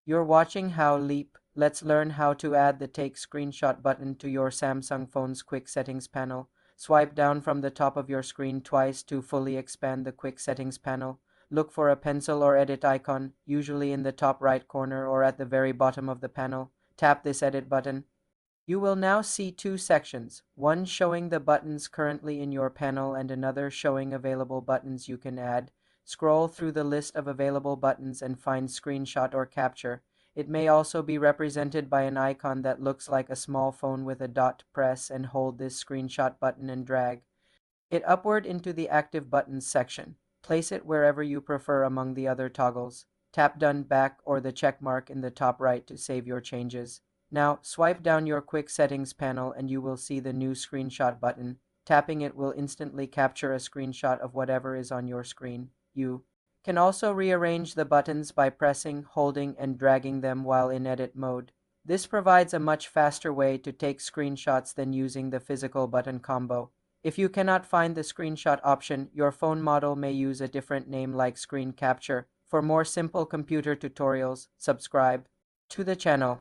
You're watching How Leap. Let's learn how to add the Take Screenshot button to your Samsung phone's Quick Settings panel. Swipe down from the top of your screen twice to fully expand the Quick Settings panel. Look for a pencil or edit icon, usually in the top right corner or at the very bottom of the panel. Tap this edit button. You will now see two sections, one showing the buttons currently in your panel and another showing available buttons you can add. Scroll through the list of available buttons and find Screenshot or Capture. It may also be represented by an icon that looks like a small phone with a dot. Press and hold this Screenshot button and drag it upward into the Active Buttons section. Place it wherever you prefer among the other toggles. Tap Done back or the check mark in the top right to save your changes. Now, swipe down your Quick Settings panel and you will see the new Screenshot button. Tapping it will instantly capture a screenshot of whatever is on your screen. You can also rearrange the buttons by pressing, holding, and dragging them while in edit mode. This provides a much faster way to take screenshots than using the physical button combo. If you cannot find the screenshot option, your phone model may use a different name like Screen Capture. For more simple computer tutorials, subscribe to the channel.